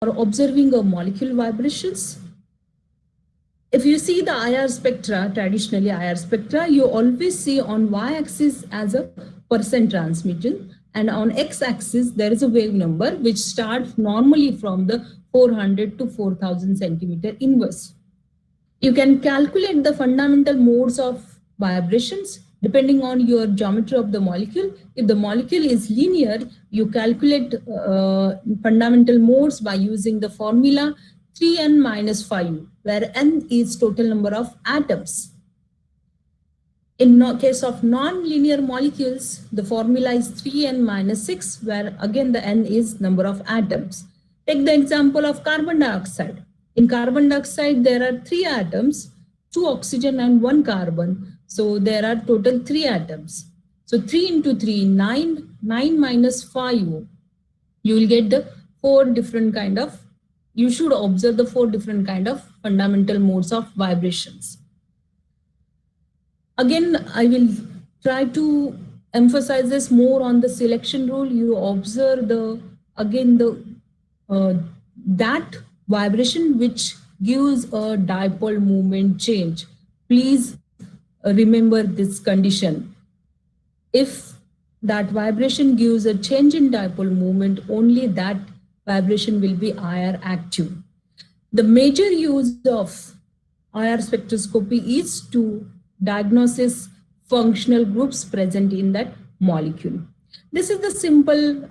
observing a molecule vibrations. If you see the IR spectra, traditionally IR spectra, you always see on y-axis as a percent transmission, and on x-axis there is a wave number which starts normally from the 400 to 4000 centimeter inverse. You can calculate the fundamental modes of vibrations depending on your geometry of the molecule. If the molecule is linear, you calculate fundamental modes by using the formula 3n minus 5, where n is total number of atoms. In case of non-linear molecules, the formula is 3n minus 6, where again the n is number of atoms. Take the example of carbon dioxide. In carbon dioxide, there are 3 atoms, 2 oxygen and 1 carbon. So there are total 3 atoms. So 3 into 3, 9, 9 minus 5. You will get the 4 different kind of, you should observe the 4 different kind of fundamental modes of vibrations. Again, I will try to emphasize this more on the selection rule. You observe the, again, the that vibration which gives a dipole moment change. Please remember this condition. If that vibration gives a change in dipole moment, only that vibration will be IR active. The major use of IR spectroscopy is to diagnose functional groups present in that molecule. This is the simple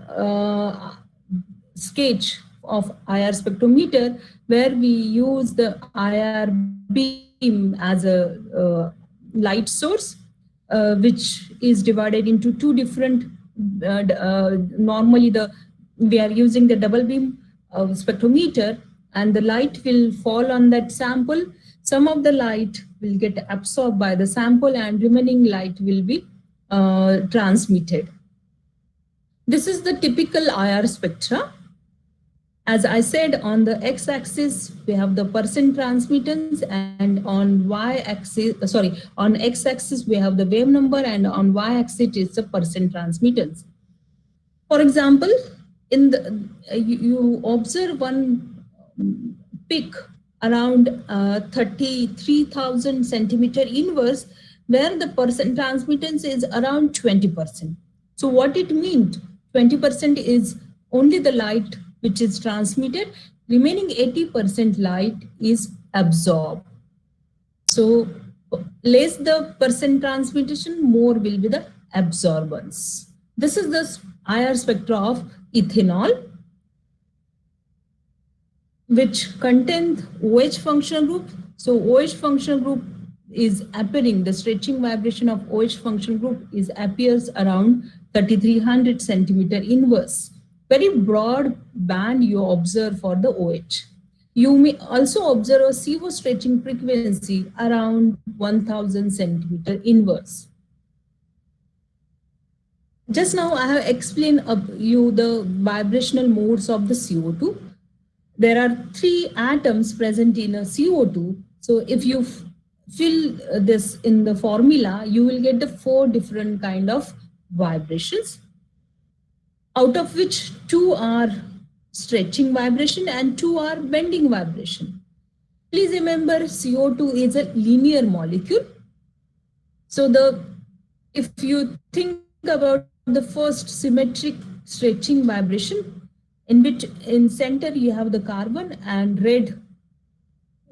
sketch of IR spectrometer, where we use the IR beam as a light source, which is divided into 2 different, normally we are using the double beam spectrometer, and the light will fall on that sample. Some of the light will get absorbed by the sample and remaining light will be transmitted. This is the typical IR spectra. As I said, on the x-axis, we have the percent transmittance, and on on x-axis, we have the wave number, and on y-axis is the percent transmittance. For example, in the you observe one peak around 33,000 centimeter inverse, where the percent transmittance is around 20%. So what it means, 20% is only the light which is transmitted, remaining 80% light is absorbed. So less the percent transmission, more will be the absorbance. This is the IR spectra of ethanol, which contains OH functional group. So OH functional group is appearing, the stretching vibration of OH functional group appears around 3300 centimeter inverse. Very broad band you observe for the OH. You may also observe a CO stretching frequency around 1000 centimeter inverse. Just now I have explained you the vibrational modes of the CO2. There are 3 atoms present in a CO2. So if you fill this in the formula, you will get the 4 different kind of vibrations, out of which 2 are stretching vibration and 2 are bending vibration. Please remember, CO2 is a linear molecule. So if you think about the first symmetric stretching vibration, in which in center you have the carbon and red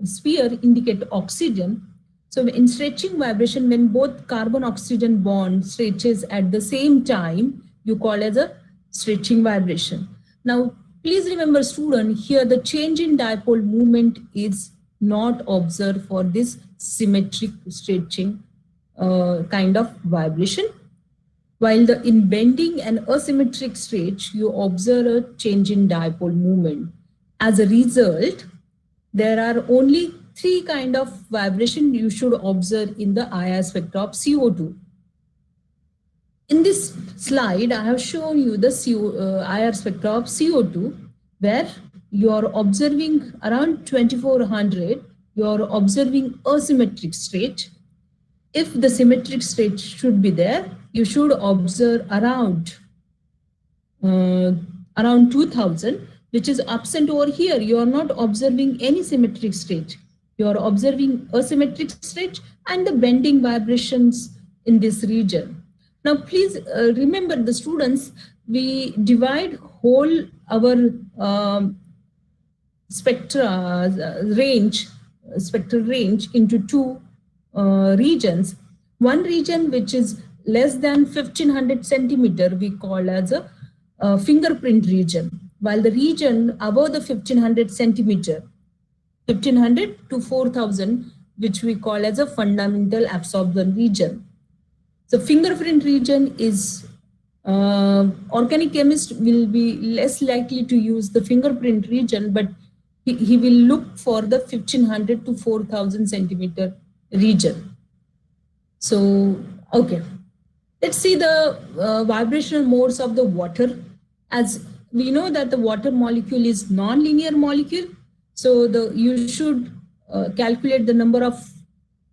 sphere indicate oxygen. So in stretching vibration, when both carbon oxygen bond stretches at the same time, you call as a stretching vibration. Now, please remember, student, here the change in dipole moment is not observed for this symmetric stretching kind of vibration. While in bending and asymmetric stretch, you observe a change in dipole moment. As a result, there are only 3 kind of vibration you should observe in the IR spectra of CO2. In this slide, I have shown you the IR spectra of CO2, where you are observing around 2400, you are observing asymmetric stretch. If the symmetric stretch should be there, you should observe around 2000, which is absent over here. You are not observing any symmetric stage. You are observing asymmetric stage and the bending vibrations in this region. Now, please remember the students, we divide whole our spectral range into two regions. One region which is less than 1500 centimeter we call as a fingerprint region, while the region above the 1500 centimeter, 1500 to 4000, which we call as a fundamental absorption region. The fingerprint region is organic chemist will be less likely to use the fingerprint region, but he will look for the 1500 to 4000 centimeter region. So, okay. Let's see the vibrational modes of the water. As we know that the water molecule is non-linear molecule, so you should calculate the number of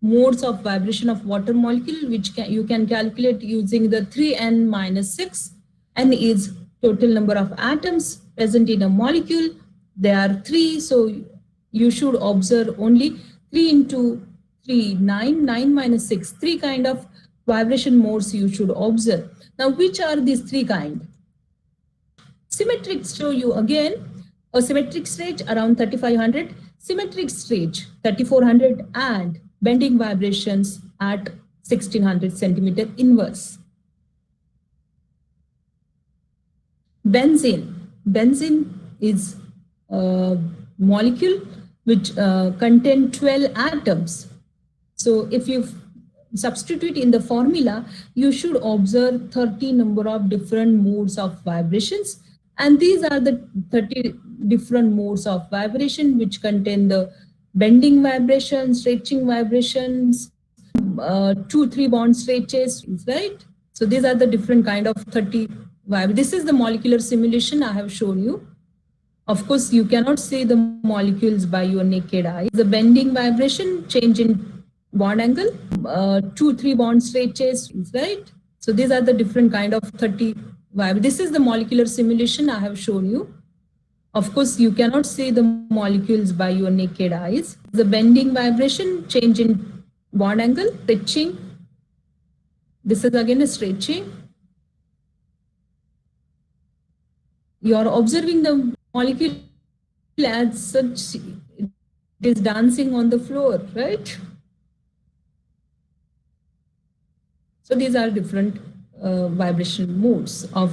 modes of vibration of water molecule, which you can calculate using the 3n minus 6. N is total number of atoms present in a molecule. There are 3, so you should observe only 3 into 3, 9, 9 minus 6, 3 kind of vibration modes you should observe. Now, which are these 3 kind? Symmetric show you again, a symmetric stage around 3500, symmetric stage 3400, and bending vibrations at 1600 centimeter inverse. Benzene. Benzene is a molecule which contain 12 atoms. So if you substitute in the formula, you should observe 30 number of different modes of vibrations. And these are the 30 different modes of vibration which contain the bending vibrations, stretching vibrations, 2-3 bond stretches, right? So these are the different kind of 30 vibrations. This is the molecular simulation I have shown you. Of course, you cannot see the molecules by your naked eye. The bending vibration, change in bond angle, 2-3 bond stretches, right? So these are the different kind of 30 vibrations. This is the molecular simulation I have shown you. Of course, you cannot see the molecules by your naked eyes. The bending vibration, change in bond angle, stretching. This is again a stretching. You are observing the molecule as such, it is dancing on the floor, right? So these are different vibration modes of